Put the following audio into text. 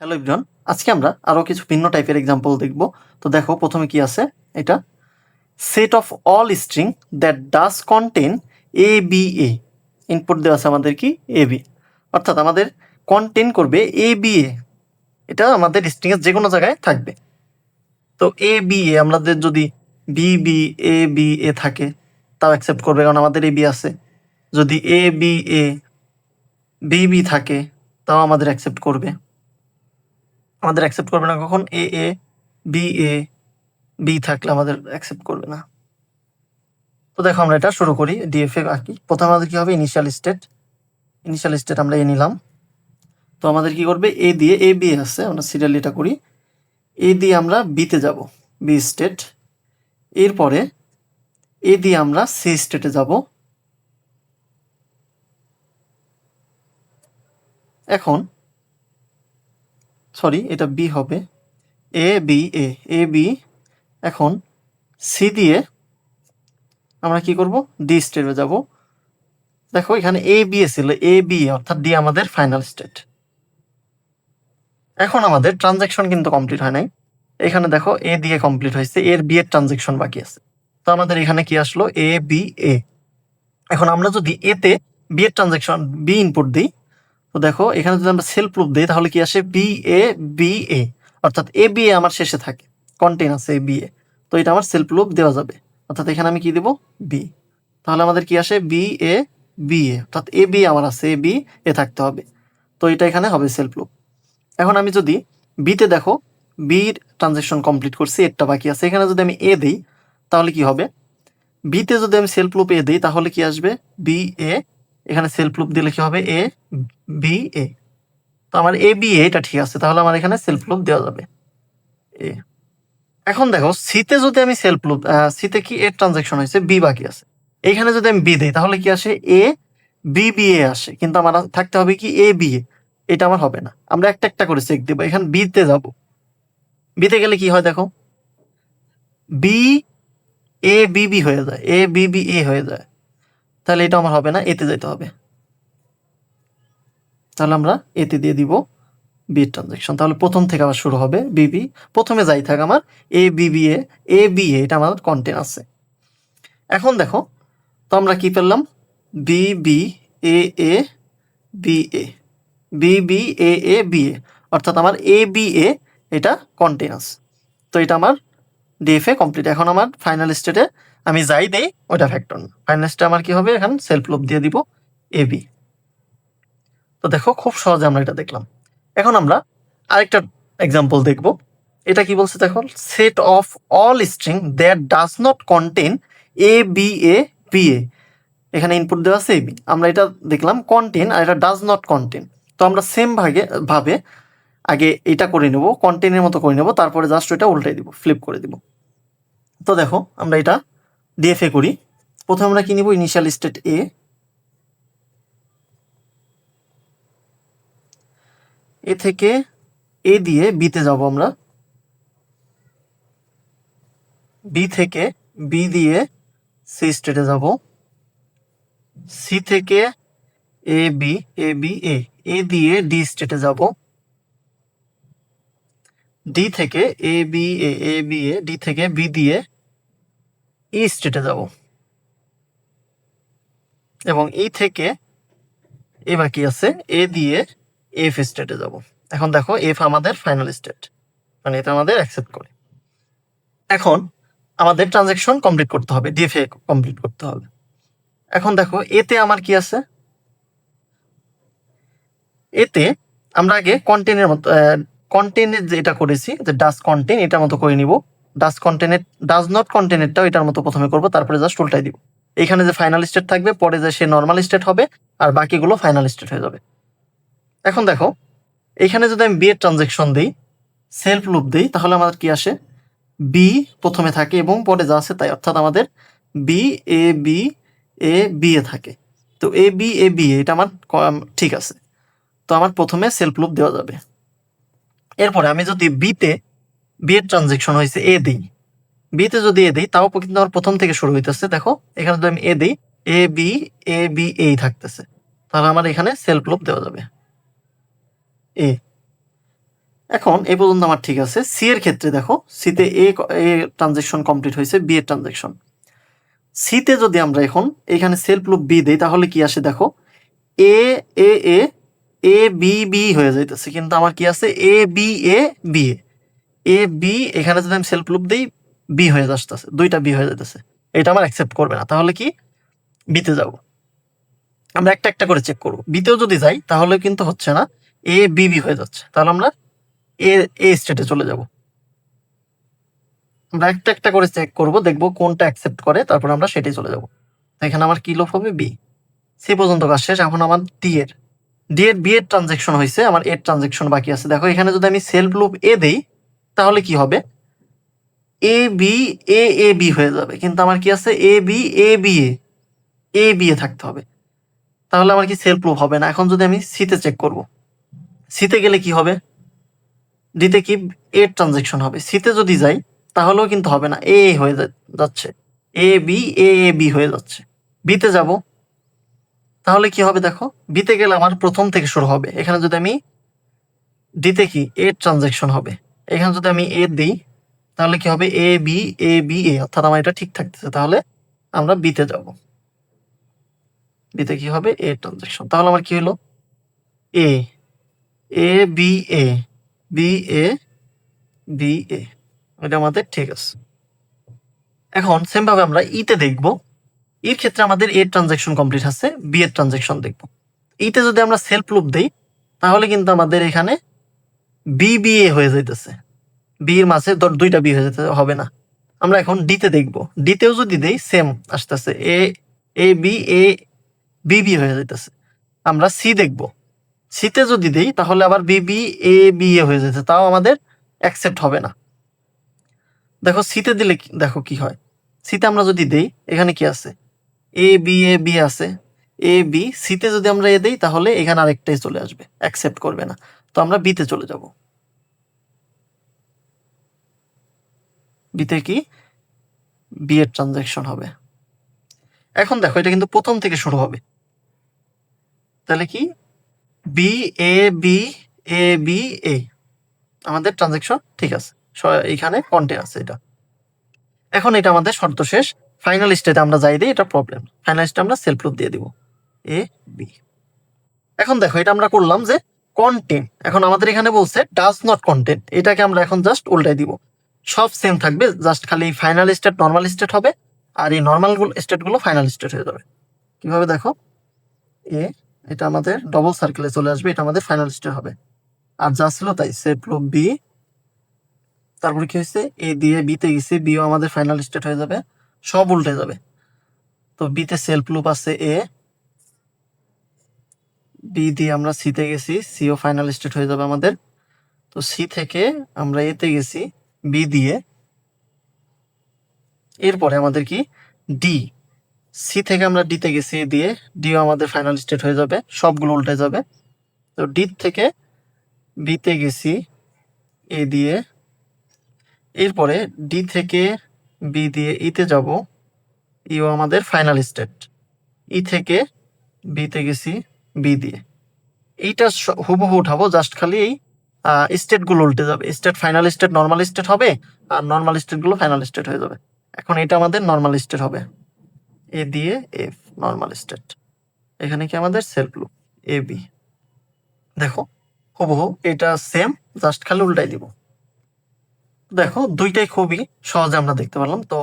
Hello everyone, আজকে আমরা আরো কিছু ভিন্ন টাইপের এক্সাম্পল দেখব। তো দেখো প্রথমে কি আছে, এটা set of all string that does contain A B a. Input দেওয়া আছে আমাদের কি এ বি, অর্থাৎ আমাদের কন্টেন করবে এ বি এ। এটা আমাদের স্ট্রিং এর যে কোনো জায়গায় থাকবে। তো এ বি এ আমাদের যদি B B A B A থাকে তাও অ্যাকসেপ্ট করবে, কারণ আমাদের এ বি আছে। যদি A B A B B থাকে তাও আমাদের অ্যাকসেপ্ট করবে। আমাদের অ্যাকসেপ্ট করবে না কখন? এ এ বি এ বি থাকলে আমাদের অ্যাকসেপ্ট করবে না। তো দেখো আমরা এটা শুরু করি, ডিএফএ আঁকি। প্রথমে আমাদের কি হবে? ইনিশিয়াল স্টেট আমরা এ নিলাম। তো আমাদের কি করবে? এ দিয়ে এ বি আছে, আমরা সিরিয়াল এটা করি। এ দিয়ে আমরা বিতে যাব, বি স্টেট। এরপরে এ দিয়ে আমরা সি স্টেটে যাব। এখন সরি, এটা বি হবে, এ বি এ বি। এখন সি দিয়ে আমরা কি করব? ডি স্টেটে যাব। দেখো এখানে এ বি এ ছিল, এ বি অর্থাৎ ডি আমাদের ফাইনাল স্টেট। এখন আমাদের ট্রানজ্যাকশন কিন্তু কমপ্লিট হয় নাই। এখানে দেখো এ দিয়ে কমপ্লিট হয়েছে, এর বি এর ট্রানজ্যাকশন বাকি আছে। তো আমাদের এখানে কি আসলো? A B A. এখন আমরা যদি এতে বি এর ট্রানজ্যাকশন বি ইনপুট দিই, তো দেখো এখানে যদি আমরা সেলফ প্রুফ দিই তাহলে কি আসে? বি এ, অর্থাৎ এ বি এ আমার শেষে থাকে, কন্টেন আছে এ বি এ। তো এটা আমার সেলফ প্রুফ দেওয়া যাবে, অর্থাৎ এখানে আমি কি দেব? বি। তাহলে আমাদের কি আসে? বি এ, অর্থাৎ এ বি আমার আছে, এ বি এ থাকতে হবে। তো এটা এখানে হবে সেলফ প্রুফ। এখন আমি যদি বিতে দেখো বির ট্রানজেকশন কমপ্লিট করছি, এরটা বাকি আছে। এখানে যদি আমি এ দিই তাহলে কি হবে? বিতে যদি আমি সেলফ লুপ এ দিই তাহলে কি আসবে? B A. এখানে সেলফ লুপ দিলে কি হবে? A B A. তো আমার এ বি এ এটা ঠিক আছে, তাহলে আমার এখানে সেলফ লুপ দেওয়া যাবে এ। এখন দেখো সিতে যদি আমি সেলফ লুপ, সিতে কি এর ট্রানজেকশন হয়েছে, বি বাকি আছে। এইখানে যদি আমি বি দিই তাহলে কি আসে? এ বি বি এ আসে, কিন্তু আমার থাকতে হবে কি? A B A. এটা আমার হবে না, আমরা একটা একটা করে চেক দেবো। এখানে বিতে যাব, বিতে গেলে কি হয় দেখো? বি এ বি বি হয়ে যায়, এ বি বি এ হয়ে যায়। তাহলে এটা আমার হবে না, এতে যেতে হবে। তাহলে আমরা এতে দিয়ে দিব বি ট্রানজেকশন। তাহলে প্রথম থেকে আবার শুরু হবে বিবি। প্রথমে যাই থাক আমার A B B A B A, এটা আমার কন্টেন্ট আছে। এখন দেখো, তো আমরা কি পেলাম? B B A A B A, B B A B A, অর্থাৎ আমার এ বি এ এটা কন্টেন্ট আছে। তো এটা আমার ডিএফএ কমপ্লিট। এখন আমার ফাইনাল স্টেটে আমি যাই দেই ওটা ফ্যাক্টর না। ফাইনাল স্টেটে আমার কি হবে? এখন সেলফ লুপ দিয়ে দিব এ বি। তো দেখো খুব সহজে আমরা এটা দেখলাম। এখন আমরা আরেকটা এক্সাম্পল দেখব। এটা কি বলছে দেখো? Set of all string that does not contain A B A B A. এখানে ইনপুট দেওয়া আছে এ বি, আমরা এটা দেখলাম কন্টেন, আর এটা ডাজ নট কন্টেন। তো আমরা সেম ভাবে আগে এটা করে নেব, কন্টেনের মতো করে নেব, তারপরে জাস্ট ওইটা উল্টাই দিব, ফ্লিপ করে দিব। তো দেখো আমরা এটা ডিএফএ করি। প্রথমে আমরা কি নিব? ইনিশিয়াল স্টেট এ। এ থেকে এ দিয়ে বিতে যাব আমরা। বি থেকে বি দিয়ে সি স্টেটে যাব। সি থেকে এ বি এ দিয়ে ডি স্টেটে যাব। ডি থেকে এ বি এ ডি থেকে বি দিয়ে ই স্টেটে যাব, এবং ই থেকে এ বাকি আছে, এ দিয়ে এফ স্টেটে যাব। এখন দেখো এফ আমাদের ফাইনাল স্টেট, মানে এটা আমাদের অ্যাকসেপ্ট করে। এখন আমাদের ট্রানজেকশন কমপ্লিট করতে হবে, ডিএফএ কমপ্লিট করতে হবে। এখন দেখো এতে আমার কি আছে? এতে আমরা আগে কন্টেনের মতো, কন্টেনের যেটা করেছি যে ডাজ কন্টেন, এটার মতো করে নিব। ডাজ নট কন্টেনেরটাও এটার মতো প্রথমে করব, তারপরে জাস্ট উল্টাই দিব। এখানে যে ফাইনাল স্টেট থাকবে, পরে যে সে নর্মাল স্টেট হবে, আর বাকিগুলো ফাইনাল স্টেট হয়ে যাবে। এখন দেখো এখানে যদি আমি বি এর ট্রানজেকশন দিই, সেলফ লুপ দিই, তাহলে আমাদের কি আসে? বি প্রথমে থাকে এবং পরে যা আছে তাই, অর্থাৎ আমাদের বি এ বি এ থাকে। তো এ বি এটা আমার ঠিক আছে। তো আমার প্রথমে সেলফ লুপ দেওয়া যাবে। এরপরে আমি যদি বিতে বি এর ট্রানজেকশন হয়েছে এ দিই, বিতে যদি এ দিই তাও কিন্তু আমার প্রথম থেকে শুরু হইতেছে। দেখো এখানে যদি আমি এ দিই, এ বি এই থাকতেছে, তাহলে আমার এখানে সেলফ লুপ দেওয়া যাবে এ। এখন এই পর্যন্ত আমার ঠিক আছে। সি এর ক্ষেত্রে দেখো, সিতে এ ট্রানজেকশন কমপ্লিট হয়েছে, বি এর ট্রানজেকশন। সিতে যদি আমরা এখন এখানে সেলফ লুপ বি দেই তাহলে কি আসে দেখো, এ এ এ এ বি বি হয়ে যাইতেছে, কিন্তু আমার কি আছে A B A B A B, এখানে যদি আমি সেলফ লুপ দিই বি হয়ে যাচ্ছে, দুইটা বি হয়ে যাইতেছে, এটা আমার অ্যাকসেপ্ট করবে না। তাহলে কি বিতে যাব, আমরা একটা একটা করে চেক করবো। বিতেও যদি যাই তাহলে কিন্তু হচ্ছে না, এ বি বি হয়ে যাচ্ছে, তাহলে আমরা এ এ স্টেটে চলে যাব। আমরা একটা একটা করে চেক করব, দেখবো কোনটা অ্যাকসেপ্ট করে, তারপর আমরা সেটাই চলে যাব। এখানে আমার কি লুপ হবে, বি। সি পর্যন্ত কাজ শেষ। এখন আমার ডি এর বি এর ট্রানজেকশন হয়েছে, আমার এর ট্রানজেকশন বাকি আছে। দেখো এখানে যদি আমি সেলফ লুপ এ দেই তাহলে কি হবে, A B A A B হয়ে যাবে, কিন্তু আমার কি আছে A B A B A B A থাকতে হবে, তাহলে আমার কি সেলফ লুপ হবে না। এখন যদি আমি সিতে চেক করব, সিতে গেলে কি হবে, ডিতে কি এর ট্রানজেকশন হবে, সিতে যদি যাই তাহলেও কিন্তু হবে না, এ হয়ে যাচ্ছে, A B A A B হয়ে যাচ্ছে। বিতে যাব, তাহলে কি হবে দেখো, বিতে গেলে আমার প্রথম থেকে শুরু হবে। এখানে যদি আমি ডিতে কি এর ট্রানজেকশন হবে, এখানে যদি আমি এ দিই তাহলে কি হবে A B A B A, অর্থাৎ আমার এটা ঠিক থাকতেছে। তাহলে আমরা বিতে যাব, বিতে কি হবে এ ট্রানজেকশন, তাহলে আমার কি হলো এ A B A B A B A, এটা আমাদের ঠিক আছে। এখন সেম ভাবে আমরা ইতে দেখব, এর ক্ষেত্রে আমাদের এর ট্রানজেকশন কমপ্লিট আছে, বি এর ট্রানজেকশন দেখব। ইতে যদি আমরা সেলফ লুপ দেই তাহলে কিন্তু আমাদের এখানে বি বি এ হয়ে যাইতেছে, বি এর মাঝে দুইটা বি হয়ে যেতে হবে না। আমরা এখন ডিতে দেখব, ডিতেও যদি দেই সেম আসতেছে, এ A B A B B হয়ে যাইতেছে। আমরা সি দেখব, সিতে যদি দেই তাহলে আবার B B A B A হয়ে যেতে, তাও আমাদের অ্যাকসেপ্ট হবে না। দেখো সিতে দিলে দেখো কি হয়, সিতে আমরা যদি দেই এখানে কি আছে এ বি আছে, এ বি, সিতে যদি আমরা এ দেই তাহলে এখানে আরেকটাই চলে আসবে, অ্যাকসেপ্ট করবে না। তো আমরা বিতে চলে যাব, বিতে কি বি এর ট্রানজেকশন হবে। এখন দেখো এটা কিন্তু প্রথম থেকে শুরু হবে, তাহলে কি B A B A B A, আমাদের ট্রানজেকশন ঠিক আছে, এখানে কন্টে আছে এটা। এখন এটা আমাদের শর্ত শেষ, ফাইনাল স্টেটে আমরা যাই দিই, এটা প্রবলেম। ফাইনাল স্টেটে আমরা সেলফ লুপ দিয়ে দিব এ বি। এখন দেখো এটা আমরা করলাম যে কন্টেন্ট, এখন আমাদের এখানে বলছে ডাজ নট কন্টেন্ট, এটাকে আমরা এখন জাস্ট উল্টাই দিব, সব সেম থাকবে, জাস্ট খালি ফাইনাল স্টেট নর্মাল স্টেট হবে, আর এই নর্মাল স্টেট গুলো ফাইনাল স্টেট হয়ে যাবে। কিভাবে দেখো, এ এটা আমাদের ডবল সার্কেলে চলে আসবে, এটা আমাদের ফাইনাল স্টেট হবে। আর যা ছিল তাই, সেলফ লুপ বি, তারপরে কি হয়েছে এ দিয়ে বিতে গেছে, বিও আমাদের ফাইনাল স্টেট হয়ে যাবে, সব উল্টে যাবে। তো বিতে সেলফ লুপ আছে এ, বি দিয়ে আমরা সিতে গেছি, সিও ফাইনাল স্টেট হয়ে যাবে আমাদের। তো সি থেকে আমরা এতে গেছি বি দিয়ে, এরপরে আমাদের কি ডি, সি থেকে আমরা ডিতে গেছি এ দিয়ে, ডিও আমাদের ফাইনাল স্টেট হয়ে যাবে, সবগুলো উল্টে যাবে। তো ডি থেকে বিতে গেছি এ দিয়ে, এরপরে ডি থেকে বি দিয়ে ইতে যাব, ইও আমাদের ফাইনাল স্টেট, ই থেকে বিতে গেছি বি দিয়ে। এইটা হুবহু উঠাবো, জাস্ট খালি এই স্টেট গুলো উল্টে যাবে, state final state normal state হবে, আর নর্মাল স্টেট গুলো ফাইনাল স্টেট হয়ে যাবে। এখন এটা আমাদের নর্মাল স্টেট হবে, এ দিয়ে এফ নর্মাল স্টেট, এখানে কি আমাদের সেলফ লুপ এ বি। দেখো হুবহু এটা সেম, জাস্ট খালি উল্টাই দিব। দেখো দুইটাই খুবই সহজে আমরা দেখতে পারলাম। তো